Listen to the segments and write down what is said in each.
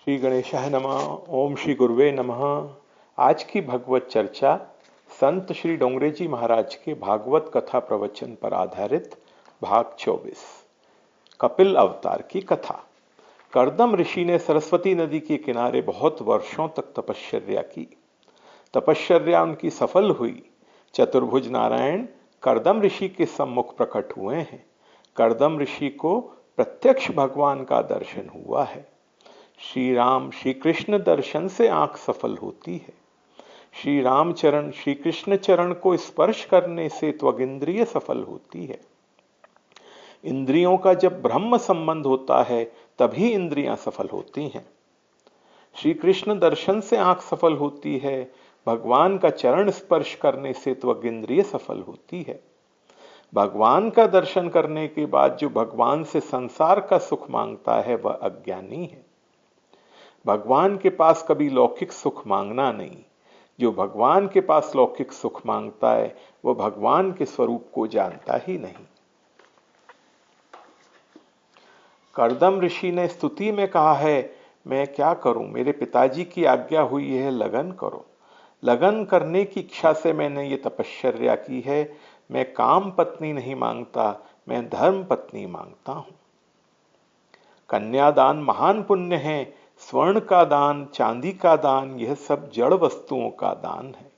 श्री गणेशाय नमः। ओम श्री गुरुवे नमः। आज की भगवत चर्चा संत श्री डोंगरे जी महाराज के भागवत कथा प्रवचन पर आधारित भाग 24 कपिल अवतार की कथा। कर्दम ऋषि ने सरस्वती नदी के किनारे बहुत वर्षों तक तपश्चर्या की। तपश्चर्या उनकी सफल हुई। चतुर्भुज नारायण कर्दम ऋषि के सम्मुख प्रकट हुए हैं। कर्दम ऋषि को प्रत्यक्ष भगवान का दर्शन हुआ है। श्री राम श्री कृष्ण दर्शन से आंख सफल होती है। श्री राम चरण श्री कृष्ण चरण को स्पर्श करने से त्वगिंद्रिय सफल होती है। इंद्रियों का जब ब्रह्म संबंध होता है तभी इंद्रियां सफल होती हैं। श्री कृष्ण दर्शन से आंख सफल होती है। भगवान का चरण स्पर्श करने से त्वगिंद्रिय सफल होती है। भगवान का दर्शन करने के बाद जो भगवान से संसार का सुख मांगता है वह अज्ञानी है। भगवान के पास कभी लौकिक सुख मांगना नहीं। जो भगवान के पास लौकिक सुख मांगता है वह भगवान के स्वरूप को जानता ही नहीं। कर्दम ऋषि ने स्तुति में कहा है, मैं क्या करूं, मेरे पिताजी की आज्ञा हुई है, लगन करो। लगन करने की इच्छा से मैंने ये तपश्चर्या की है। मैं काम पत्नी नहीं मांगता, मैं धर्म पत्नी मांगता हूं। कन्यादान महान पुण्य है। स्वर्ण का दान, चांदी का दान, यह सब जड़ वस्तुओं का दान है।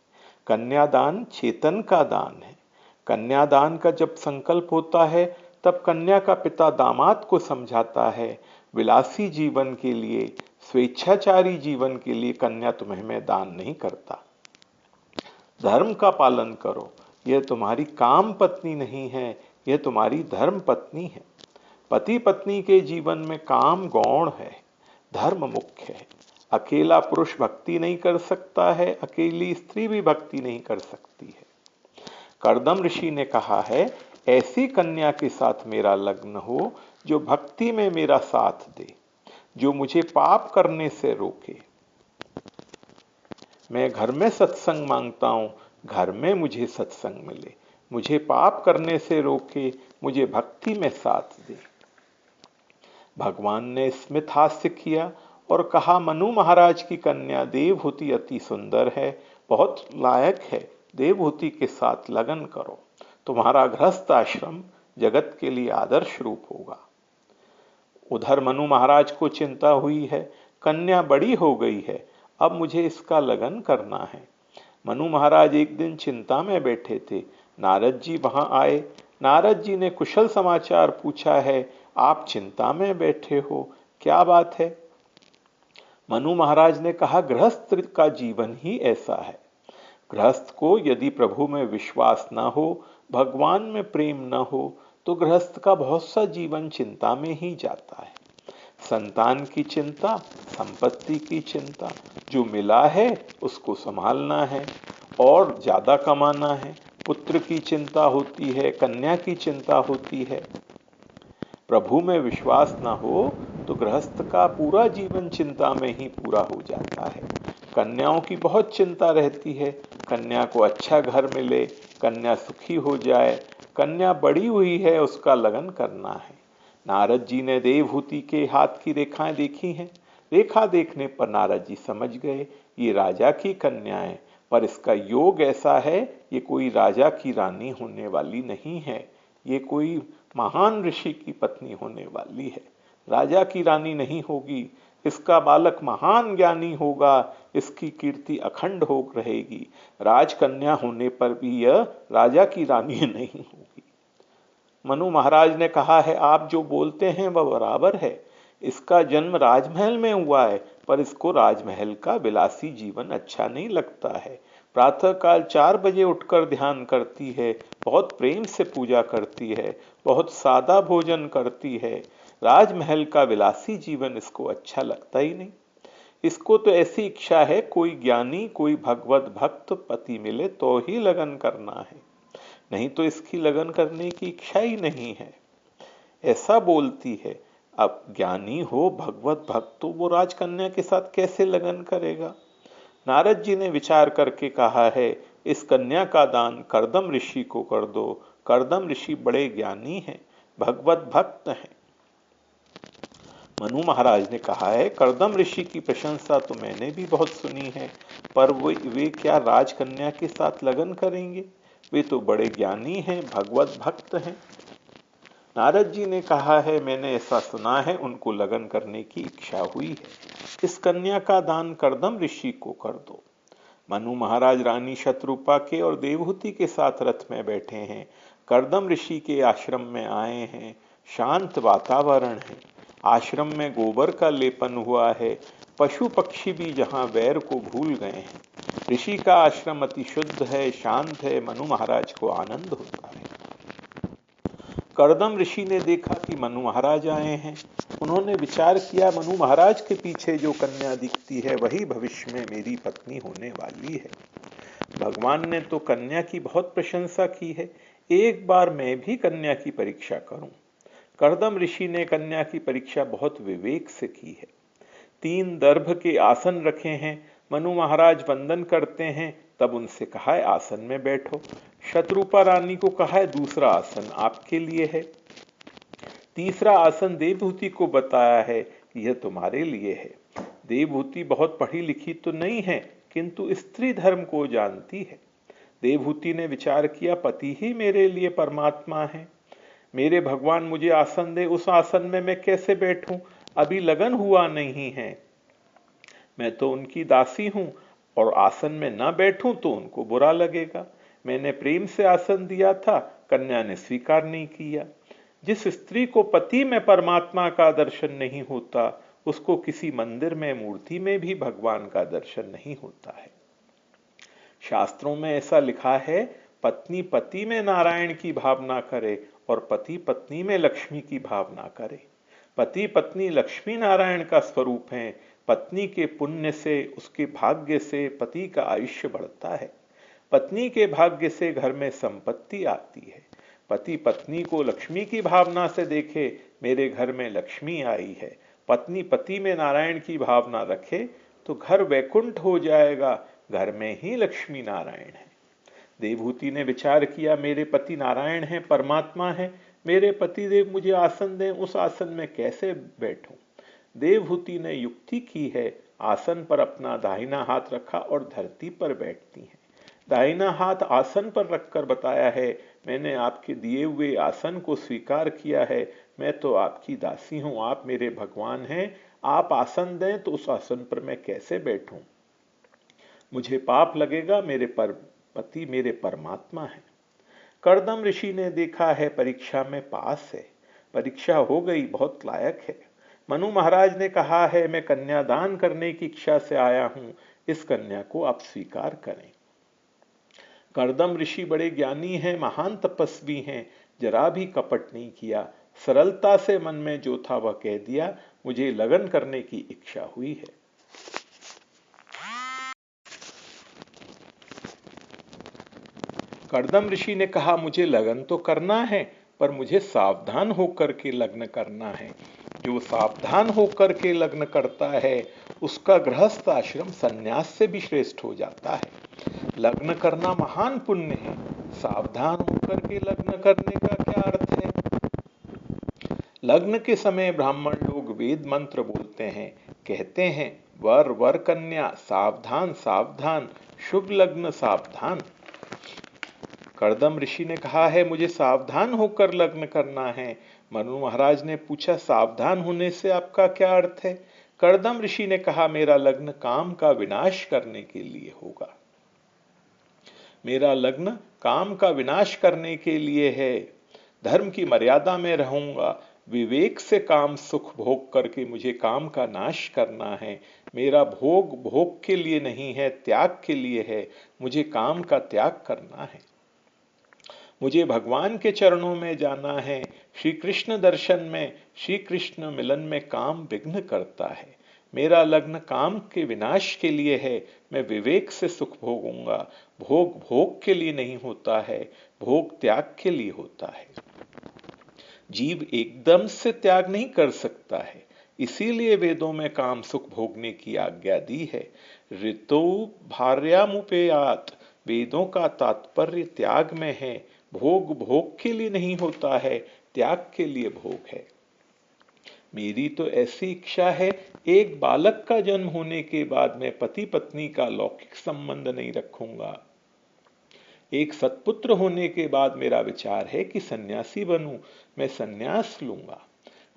कन्यादान चेतन का दान है। कन्यादान का जब संकल्प होता है तब कन्या का पिता दामाद को समझाता है, विलासी जीवन के लिए, स्वेच्छाचारी जीवन के लिए कन्या तुम्हें मैं दान नहीं करता। धर्म का पालन करो। यह तुम्हारी काम पत्नी नहीं है, यह तुम्हारी धर्म पत्नी है। पति पत्नी के जीवन में काम गौण है, धर्म मुख्य है। अकेला पुरुष भक्ति नहीं कर सकता है, अकेली स्त्री भी भक्ति नहीं कर सकती है। कर्दम ऋषि ने कहा है, ऐसी कन्या के साथ मेरा लग्न हो जो भक्ति में मेरा साथ दे, जो मुझे पाप करने से रोके। मैं घर में सत्संग मांगता हूं, घर में मुझे सत्संग मिले, मुझे पाप करने से रोके, मुझे भक्ति में साथ दे। भगवान ने स्मित हास्य किया और कहा, मनु महाराज की कन्या देवहूति अति सुंदर है, बहुत लायक है। देवहूति के साथ लगन करो। तुम्हारा गृहस्थ आश्रम जगत के लिए आदर्श रूप होगा। उधर मनु महाराज को चिंता हुई है, कन्या बड़ी हो गई है, अब मुझे इसका लगन करना है। मनु महाराज एक दिन चिंता में बैठे थे। नारद जी वहां आए। नारद जी ने कुशल समाचार पूछा है, आप चिंता में बैठे हो, क्या बात है? मनु महाराज ने कहा, गृहस्थ का जीवन ही ऐसा है। गृहस्थ को यदि प्रभु में विश्वास न हो, भगवान में प्रेम न हो, तो गृहस्थ का बहुत सा जीवन चिंता में ही जाता है। संतान की चिंता, संपत्ति की चिंता, जो मिला है उसको संभालना है और ज्यादा कमाना है। पुत्र की चिंता होती है, कन्या की चिंता होती है। प्रभु में विश्वास ना हो तो गृहस्थ का पूरा जीवन चिंता में ही पूरा हो जाता है। कन्याओं की बहुत चिंता रहती है, कन्या को अच्छा घर मिले, कन्या सुखी हो जाए, कन्या बड़ी हुई है, उसका लगन करना है। नारद जी ने देवहूति के हाथ की रेखाएं देखी हैं। रेखा देखने पर नारद जी समझ गए ये राजा की कन्या है, पर इसका योग ऐसा है, ये कोई राजा की रानी होने वाली नहीं है, ये कोई महान ऋषि की पत्नी होने वाली है। राजा की रानी नहीं होगी, इसका बालक महान ज्ञानी होगा, इसकी कीर्ति अखंड हो रहेगी। राजकन्या होने पर भी यह राजा की रानी नहीं होगी। मनु महाराज ने कहा है, आप जो बोलते हैं वह बराबर है। इसका जन्म राजमहल में हुआ है, पर इसको राजमहल का विलासी जीवन अच्छा नहीं लगता है। प्रातःकाल 4 बजे उठकर ध्यान करती है, बहुत प्रेम से पूजा करती है, बहुत सादा भोजन करती है। राजमहल का विलासी जीवन इसको अच्छा लगता ही नहीं। इसको तो ऐसी इच्छा है, कोई ज्ञानी, कोई भगवत भक्त पति मिले तो ही लगन करना है, नहीं तो इसकी लगन करने की इच्छा ही नहीं है, ऐसा बोलती है। अब ज्ञानी हो, भगवत भक्त, तो वो राजकन्या के साथ कैसे लगन करेगा? नारद जी ने विचार करके कहा है, इस कन्या का दान कर्दम ऋषि को कर दो। कर्दम ऋषि बड़े ज्ञानी हैं, भगवत भक्त हैं। मनु महाराज ने कहा है, कर्दम ऋषि की प्रशंसा तो मैंने भी बहुत सुनी है, पर वे क्या राजकन्या के साथ लगन करेंगे? वे तो बड़े ज्ञानी हैं, भगवत भक्त हैं। नारद जी ने कहा है, मैंने ऐसा सुना है, उनको लगन करने की इच्छा हुई है। इस कन्या का दान कर्दम ऋषि को कर दो। मनु महाराज रानी शत्रुपा के और देवहूति के साथ रथ में बैठे हैं। कर्दम ऋषि के आश्रम में आए हैं। शांत वातावरण है। आश्रम में गोबर का लेपन हुआ है। पशु पक्षी भी जहां वैर को भूल गए हैं। ऋषि का आश्रम अति शुद्ध है, शांत है। मनु महाराज को आनंद होता है। कर्दम ऋषि ने देखा कि मनु महाराज आए हैं। उन्होंने विचार किया, मनु महाराज के पीछे जो कन्या दिखती है वही भविष्य में मेरी पत्नी होने वाली है। भगवान ने तो कन्या की बहुत प्रशंसा की है, एक बार मैं भी कन्या की परीक्षा करूं। कर्दम ऋषि ने कन्या की परीक्षा बहुत विवेक से की है। 3 दर्भ के आसन रखे हैं। मनु महाराज वंदन करते हैं, तब उनसे कहा है, आसन में बैठो। शत्रुपा रानी को कहा है, दूसरा आसन आपके लिए है। तीसरा आसन देवहूति को बताया है कि यह तुम्हारे लिए है। देवहूति बहुत पढ़ी लिखी तो नहीं है, किंतु स्त्री धर्म को जानती है। देवहूति ने विचार किया, पति ही मेरे लिए परमात्मा है। मेरे भगवान मुझे आसन दे, उस आसन में मैं कैसे बैठूं? अभी लगन हुआ नहीं है। मैं तो उनकी दासी हूं, और आसन में न बैठूं तो उनको बुरा लगेगा। मैंने प्रेम से आसन दिया था, कन्या ने स्वीकार नहीं किया। जिस स्त्री को पति में परमात्मा का दर्शन नहीं होता, उसको किसी मंदिर में मूर्ति में भी भगवान का दर्शन नहीं होता है। शास्त्रों में ऐसा लिखा है, पत्नी पति में नारायण की भावना करे और पति पत्नी में लक्ष्मी की भावना करे। पति पत्नी लक्ष्मी नारायण का स्वरूप है। पत्नी के पुण्य से, उसके भाग्य से पति का आयुष्य बढ़ता है। पत्नी के भाग्य से घर में संपत्ति आती है। पति पत्नी को लक्ष्मी की भावना से देखे, मेरे घर में लक्ष्मी आई है। पत्नी पति में नारायण की भावना रखे तो घर वैकुंठ हो जाएगा, घर में ही लक्ष्मी नारायण है। देवहूति ने विचार किया, मेरे पति नारायण हैं, परमात्मा है। मेरे पति देव मुझे आसन दें, उस आसन में कैसे बैठूं? देवहूति ने युक्ति की है। आसन पर अपना दाहिना हाथ रखा और धरती पर बैठती हैं। दाहिना हाथ आसन पर रखकर बताया है, मैंने आपके दिए हुए आसन को स्वीकार किया है। मैं तो आपकी दासी हूं, आप मेरे भगवान हैं। आप आसन दें तो उस आसन पर मैं कैसे बैठूं? मुझे पाप लगेगा, मेरे पति मेरे परमात्मा है। कर्दम ऋषि ने देखा है, परीक्षा में पास है। परीक्षा हो गई, बहुत लायक है। मनु महाराज ने कहा है, मैं कन्यादान करने की इच्छा से आया हूं, इस कन्या को आप स्वीकार करें। कर्दम ऋषि बड़े ज्ञानी हैं, महान तपस्वी हैं, जरा भी कपट नहीं किया। सरलता से मन में जो था वह कह दिया, मुझे लगन करने की इच्छा हुई है। कर्दम ऋषि ने कहा, मुझे लगन तो करना है, पर मुझे सावधान होकर के लग्न करना है। जो सावधान होकर के लग्न करता है, उसका गृहस्थ आश्रम सन्यास से भी श्रेष्ठ हो जाता है। लग्न करना महान पुण्य है। सावधान होकर के लग्न करने का क्या अर्थ है? लग्न के समय ब्राह्मण लोग वेद मंत्र बोलते हैं, कहते हैं, वर वर कन्या सावधान सावधान, शुभ लग्न सावधान। कर्दम ऋषि ने कहा है, मुझे सावधान होकर लग्न करना है। मनु महाराज ने पूछा, सावधान होने से आपका क्या अर्थ है? कर्दम ऋषि ने कहा, मेरा लग्न काम का विनाश करने के लिए होगा। मेरा लग्न काम का विनाश करने के लिए है। धर्म की मर्यादा में रहूंगा। विवेक से काम सुख भोग करके मुझे काम का नाश करना है। मेरा भोग भोग के लिए नहीं है, त्याग के लिए है। मुझे काम का त्याग करना है। मुझे भगवान के चरणों में जाना है। श्री कृष्ण दर्शन में, श्री कृष्ण मिलन में काम विघ्न करता है। मेरा लग्न काम के विनाश के लिए है। मैं विवेक से सुख भोगूंगा। भोग भोग के लिए नहीं होता है, भोग त्याग के लिए होता है। जीव एकदम से त्याग नहीं कर सकता है, इसीलिए वेदों में काम सुख भोगने की आज्ञा दी है। ऋतु भार्यामुपेयात, वेदों का तात्पर्य त्याग में है। भोग भोग के लिए नहीं होता है, त्याग के लिए भोग है। मेरी तो ऐसी इच्छा है, एक बालक का जन्म होने के बाद मैं पति पत्नी का लौकिक संबंध नहीं रखूंगा। एक सत्पुत्र होने के बाद मेरा विचार है कि सन्यासी बनूं, मैं सन्यास लूंगा।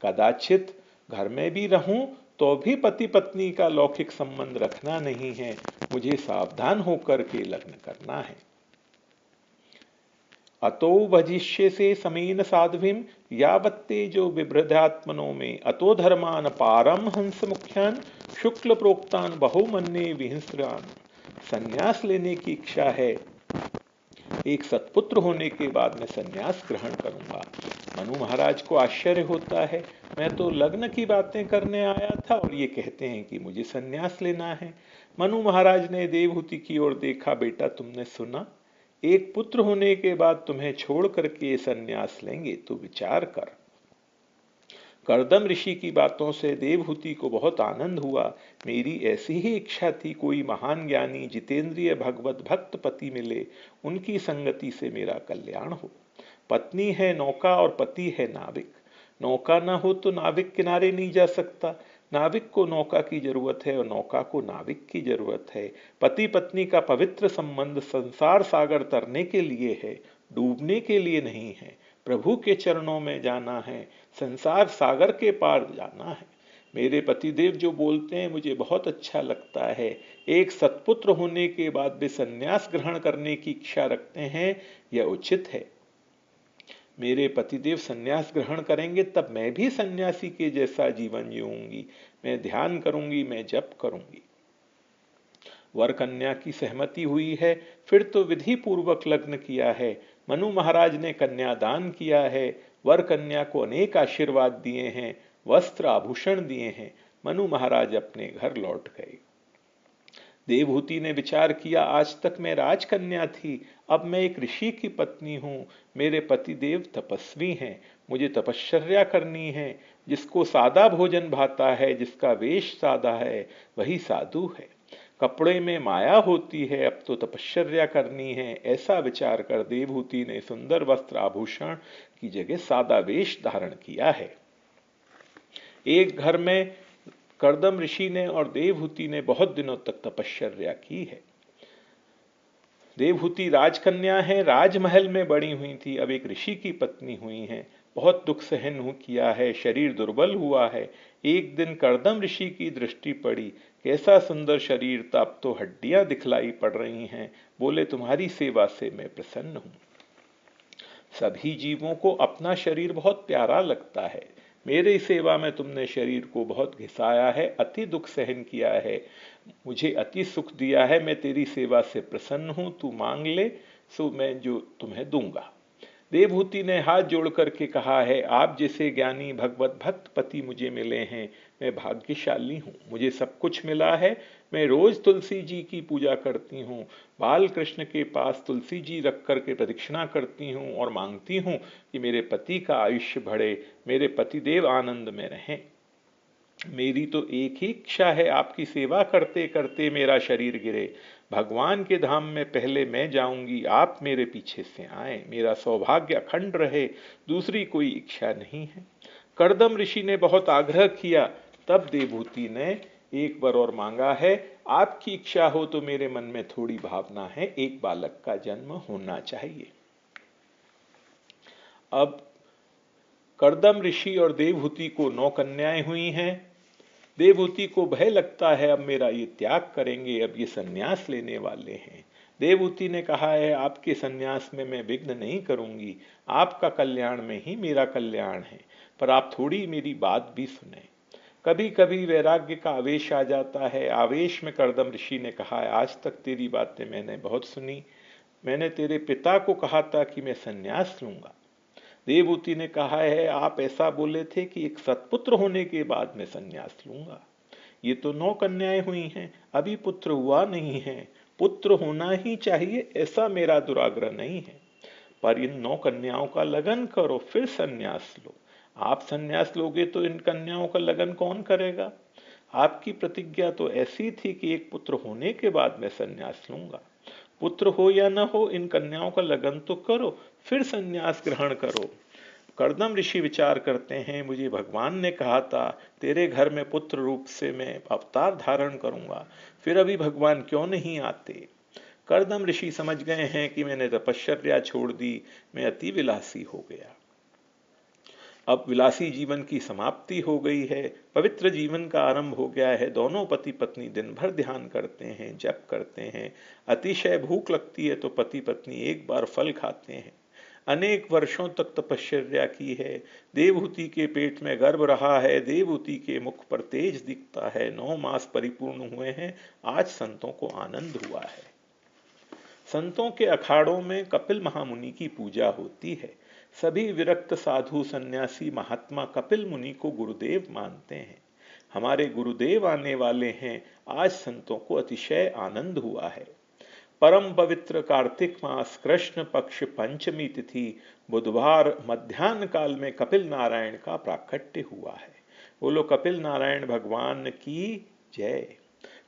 कदाचित घर में भी रहूं तो भी पति पत्नी का लौकिक संबंध रखना नहीं है, मुझे सावधान होकर के लग्न करना है। अतो भजिष्य से समीन साध्वीम यावत्ते जो बिभ्रदात्मनो में अतो धर्मान पारम हंस मुख्यान शुक्ल प्रोक्तान बहुमन्ये विहिंस्रान। संन्यास लेने की इच्छा है, एक सत्पुत्र होने के बाद मैं संन्यास ग्रहण करूंगा। मनु महाराज को आश्चर्य होता है, मैं तो लग्न की बातें करने आया था और ये कहते हैं कि मुझे संन्यास लेना है। मनु महाराज ने देवहूति की ओर देखा, बेटा तुमने सुना, एक पुत्र होने के बाद तुम्हें छोड़ करके संन्यास लेंगे, तो विचार कर। कर्दम ऋषि की बातों से देवहूति को बहुत आनंद हुआ। मेरी ऐसी ही इच्छा थी, कोई महान ज्ञानी जितेंद्रिय भगवत भक्त पति मिले, उनकी संगति से मेरा कल्याण हो। पत्नी है नौका और पति है नाविक। नौका ना हो तो नाविक किनारे नहीं जा सकता, नाविक को नौका की जरूरत है और नौका को नाविक की जरूरत है। पति पत्नी का पवित्र संबंध संसार सागर तरने के लिए है, डूबने के लिए नहीं है। प्रभु के चरणों में जाना है, संसार सागर के पार जाना है। मेरे पतिदेव जो बोलते हैं मुझे बहुत अच्छा लगता है। एक सत्पुत्र होने के बाद भी संन्यास ग्रहण करने की इच्छा रखते हैं, यह उचित है। मेरे पतिदेव संन्यास ग्रहण करेंगे तब मैं भी सन्यासी के जैसा जीवन जीऊंगी। मैं ध्यान करूंगी, मैं जप करूंगी। वर कन्या की सहमति हुई है, फिर तो विधि पूर्वक लग्न किया है। मनु महाराज ने कन्यादान किया है, वर कन्या को अनेक आशीर्वाद दिए हैं, वस्त्र आभूषण दिए हैं। मनु महाराज अपने घर लौट गए। देवहूति ने विचार किया, आज तक मैं राजकन्या थी, अब मैं एक ऋषि की पत्नी हूं। मेरे पतिदेव तपस्वी हैं, मुझे तपश्चर्या करनी है। जिसको सादा भोजन भाता है, जिसका वेश सादा है, वही साधु है। कपड़े में माया होती है, अब तो तपश्चर्या करनी है। ऐसा विचार कर देवहूति ने सुंदर वस्त्र आभूषण की जगह सादा वेश धारण किया है। एक घर में कर्दम ऋषि ने और देवहूति ने बहुत दिनों तक तपश्चर्या की है। देवहूति राजकन्या है, राजमहल में बड़ी हुई थी, अब एक ऋषि की पत्नी हुई हैं। बहुत दुख सहन किया है, शरीर दुर्बल हुआ है। एक दिन कर्दम ऋषि की दृष्टि पड़ी, कैसा सुंदर शरीर था, अब तो हड्डियां दिखलाई पड़ रही हैं। बोले, तुम्हारी सेवा से मैं प्रसन्न हूं। सभी जीवों को अपना शरीर बहुत प्यारा लगता है, मेरी सेवा में तुमने शरीर को बहुत घिसाया है, अति दुख सहन किया है, मुझे अति सुख दिया है। मैं तेरी सेवा से प्रसन्न हूं, तू मांग ले सो मैं जो तुम्हें दूंगा। देवहूति ने हाथ जोड़ करके कहा है, आप जैसे ज्ञानी भगवत भक्त पति मुझे मिले हैं, मैं भाग्यशाली हूँ, मुझे सब कुछ मिला है। मैं रोज तुलसी जी की पूजा करती हूँ, बाल कृष्ण के पास तुलसी जी रख करके प्रदक्षिणा करती हूँ और मांगती हूँ कि मेरे पति का आयुष्य बढ़े, मेरे पतिदेव आनंद में रहें। मेरी तो एक ही इच्छा है, आपकी सेवा करते करते मेरा शरीर गिरे, भगवान के धाम में पहले मैं जाऊंगी, आप मेरे पीछे से आए, मेरा सौभाग्य अखंड रहे, दूसरी कोई इच्छा नहीं है। कर्दम ऋषि ने बहुत आग्रह किया, तब देवहूति ने एक बार और मांगा है, आपकी इच्छा हो तो मेरे मन में थोड़ी भावना है, एक बालक का जन्म होना चाहिए। अब कर्दम ऋषि और देवहूति को 9 कन्याएं हुई हैं। देवहूति को भय लगता है, अब मेरा ये त्याग करेंगे, अब ये सन्यास लेने वाले हैं। देवहूति ने कहा है, आपके सन्यास में मैं विघ्न नहीं करूंगी, आपका कल्याण में ही मेरा कल्याण है, पर आप थोड़ी मेरी बात भी सुने। कभी कभी वैराग्य का आवेश आ जाता है। आवेश में कर्दम ऋषि ने कहा है, आज तक तेरी बातें मैंने बहुत सुनी, मैंने तेरे पिता को कहा था कि मैं सन्यास लूंगा। देवहूति ने कहा है, आप ऐसा बोले थे कि एक सत्पुत्र होने के बाद मैं सन्यास लूंगा। ये तो 9 कन्याएं हुई हैं, अभी पुत्र हुआ नहीं है, पुत्र होना ही चाहिए ऐसा मेरा दुराग्रह नहीं है, पर इन 9 कन्याओं का लगन करो फिर सन्यास लो। आप सन्यास लोगे तो इन कन्याओं का लगन कौन करेगा? आपकी प्रतिज्ञा तो ऐसी थी कि एक पुत्र होने के बाद मैं सन्यास लूंगा। पुत्र हो या न हो, इन कन्याओं का लगन तो करो, फिर सन्यास ग्रहण करो। कर्दम ऋषि विचार करते हैं, मुझे भगवान ने कहा था तेरे घर में पुत्र रूप से मैं अवतार धारण करूंगा, फिर अभी भगवान क्यों नहीं आते। कर्दम ऋषि समझ गए हैं कि मैंने तपश्चर्या छोड़ दी, मैं अति विलासी हो गया। अब विलासी जीवन की समाप्ति हो गई है, पवित्र जीवन का आरंभ हो गया है। दोनों पति पत्नी दिन भर ध्यान करते हैं, जप करते हैं। अतिशय भूख लगती है तो पति पत्नी एक बार फल खाते हैं। अनेक वर्षों तक तपश्चर्या की है। देवहूति के पेट में गर्भ रहा है, देवहूति के मुख पर तेज दिखता है। 9 मास परिपूर्ण हुए हैं। आज संतों को आनंद हुआ है। संतों के अखाड़ों में कपिल महामुनि की पूजा होती है। सभी विरक्त साधु सन्यासी महात्मा कपिल मुनि को गुरुदेव मानते हैं। हमारे गुरुदेव आने वाले हैं। आज संतों को अतिशय आनंद हुआ है। परम पवित्र कार्तिक मास कृष्ण पक्ष पंचमी तिथि बुधवार मध्यान्ह काल में कपिल नारायण का प्राकट्य हुआ है। बोलो कपिल नारायण भगवान की जय।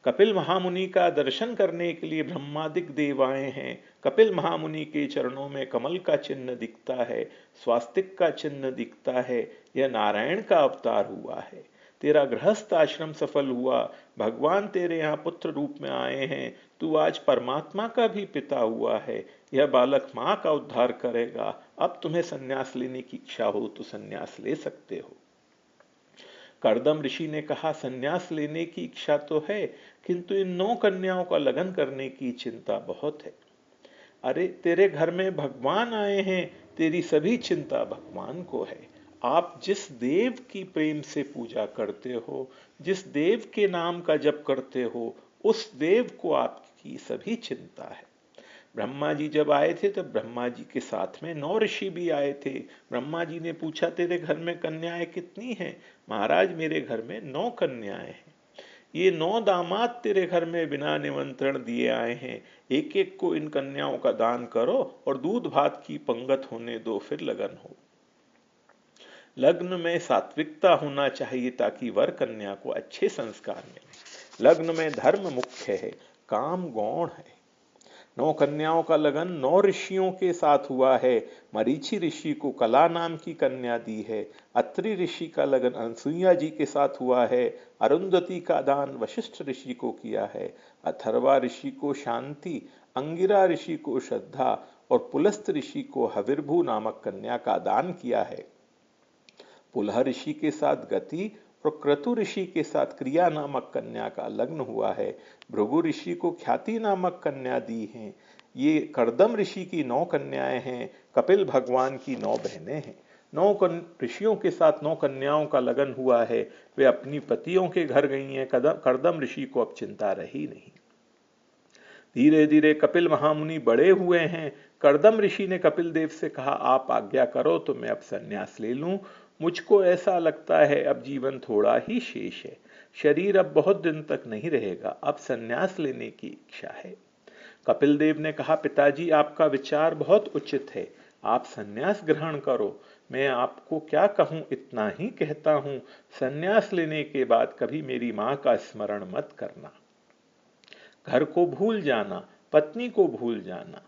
कपिल महामुनि का दर्शन करने के लिए ब्रह्मादिक देव आए हैं। कपिल महामुनि के चरणों में कमल का चिन्ह दिखता है, स्वास्तिक का चिन्ह दिखता है। यह नारायण का अवतार हुआ है। तेरा गृहस्थ आश्रम सफल हुआ। भगवान तेरे यहाँ पुत्र रूप में आए हैं। तू आज परमात्मा का भी पिता हुआ है। यह बालक माँ का उद्धार करेगा। अब तुम्हें संन्यास लेने की इच्छा हो तो संन्यास ले सकते हो। कर्दम ऋषि ने कहा, संन्यास लेने की इच्छा तो है, किंतु इन 9 कन्याओं का लगन करने की चिंता बहुत है। अरे तेरे घर में भगवान आए हैं, तेरी सभी चिंता भगवान को है। आप जिस देव की प्रेम से पूजा करते हो, जिस देव के नाम का जप करते हो, उस देव को आपकी सभी चिंता है। ब्रह्मा जी जब आए थे तब ब्रह्मा जी के साथ में 9 ऋषि भी आए थे। ब्रह्मा जी ने पूछा तेरे घर में कन्याएं कितनी हैं? महाराज मेरे घर में 9 कन्याएं हैं। ये 9 दामाद तेरे घर में बिना निमंत्रण दिए आए हैं। एक एक को इन कन्याओं का दान करो और दूध भात की पंगत होने दो, फिर लगन हो। लग्न में सात्विकता होना चाहिए ताकि वर कन्या को अच्छे संस्कार मिले। लग्न में धर्म मुख्य है, काम गौण है। 9 कन्याओं का लगन 9 ऋषियों के साथ हुआ है। मरीचि ऋषि को कला नाम की कन्या दी है। अत्रि ऋषि का लगन अनसुईया जी के साथ हुआ है। अरुंधति का दान वशिष्ठ ऋषि को किया है। अथर्वा ऋषि को शांति, अंगिरा ऋषि को श्रद्धा और पुलस्त ऋषि को हविर्भू नामक कन्या का दान किया है। पुलह ऋषि के साथ गति और क्रतु ऋषि के साथ क्रिया नामक कन्या का लग्न हुआ है। भृगु ऋषि को ख्याति नामक कन्या दी है। ये कर्दम ऋषि की 9 कन्याएं हैं। कपिल भगवान की 9 बहनें हैं। 9 ऋषियों के साथ 9 कन्याओं का लगन हुआ है। वे अपनी पतियों के घर गई हैं। कर्दम ऋषि को अब चिंता रही नहीं। धीरे धीरे कपिल महामुनि बड़े हुए हैं। कर्दम ऋषि ने कपिल देव से कहा, आप आज्ञा करो तो मैं अब संन्यास ले लूं। मुझको ऐसा लगता है अब जीवन थोड़ा ही शेष है। शरीर अब बहुत दिन तक नहीं रहेगा। अब संन्यास लेने की इच्छा है। कपिल देव ने कहा, पिताजी आपका विचार बहुत उचित है। आप संन्यास ग्रहण करो। मैं आपको क्या कहूं, इतना ही कहता हूं, संन्यास लेने के बाद कभी मेरी मां का स्मरण मत करना। घर को भूल जाना, पत्नी को भूल जाना।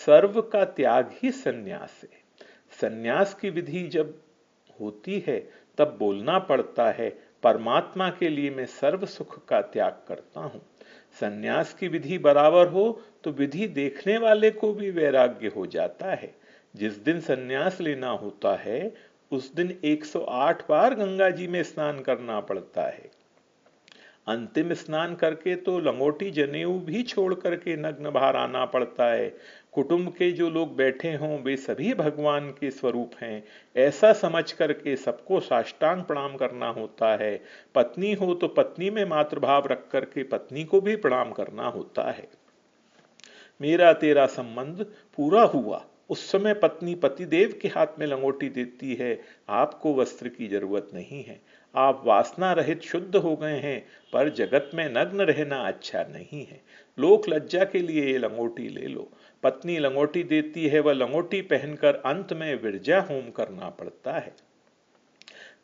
सर्व का त्याग ही संन्यास है। संन्यास की विधि जब होती है तब बोलना पड़ता है, परमात्मा के लिए मैं सर्व सुख का त्याग करता हूं। संन्यास की विधि बराबर हो तो विधि देखने वाले को भी वैराग्य हो जाता है। जिस दिन संन्यास लेना होता है उस दिन 108 बार गंगा जी में स्नान करना पड़ता है। अंतिम स्नान करके तो लंगोटी जनेऊ भी छोड़ करके नग्न बाहर आना पड़ता है। कुटुंब के जो लोग बैठे हों वे सभी भगवान के स्वरूप हैं, ऐसा समझ करके सबको साष्टांग प्रणाम करना होता है। पत्नी हो तो पत्नी में मातृभाव रख करके पत्नी को भी प्रणाम करना होता है। मेरा तेरा संबंध पूरा हुआ उस समय पत्नी पतिदेव के हाथ में लंगोटी देती है। आपको वस्त्र की जरूरत नहीं है। आप वासना रहित शुद्ध हो गए हैं, पर जगत में नग्न रहना अच्छा नहीं है। लोक लज्जा के लिए ये लंगोटी ले लो। पत्नी लंगोटी देती है, वह लंगोटी पहनकर अंत में विरजा होम करना पड़ता है।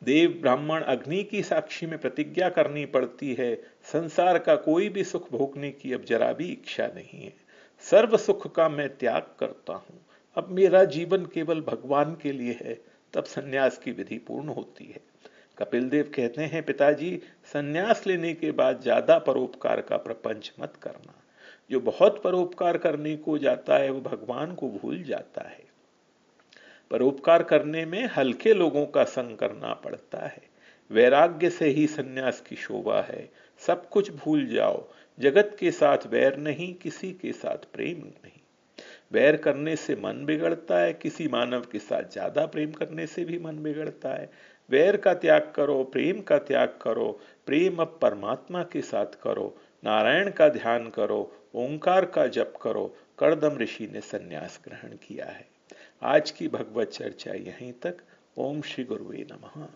देव ब्राह्मण अग्नि की साक्षी में प्रतिज्ञा करनी पड़ती है। संसार का कोई भी सुख भोगने की अब जरा भी इच्छा नहीं है। सर्व सुख का मैं त्याग करता हूं। अब मेरा जीवन केवल भगवान के लिए है। तब सन्यास की विधि पूर्ण होती है। कपिल देव कहते हैं, पिताजी सन्यास लेने के बाद ज्यादा परोपकार का प्रपंच मत करना। जो बहुत परोपकार करने को जाता है वो भगवान को भूल जाता है। परोपकार करने में हल्के लोगों का संग करना पड़ता है। वैराग्य से ही सन्यास की शोभा है। सब कुछ भूल जाओ, जगत के साथ वैर नहीं, किसी के साथ प्रेम नहीं। वैर करने से मन बिगड़ता है, किसी मानव के साथ ज्यादा प्रेम करने से भी मन बिगड़ता है। वैर का त्याग करो, प्रेम का त्याग करो। प्रेम अब परमात्मा के साथ करो। नारायण का ध्यान करो, ओंकार का जप करो। कर्दम ऋषि ने सन्यास ग्रहण किया है। आज की भगवत चर्चा यहीं तक। ओम श्री गुरुवे नमः।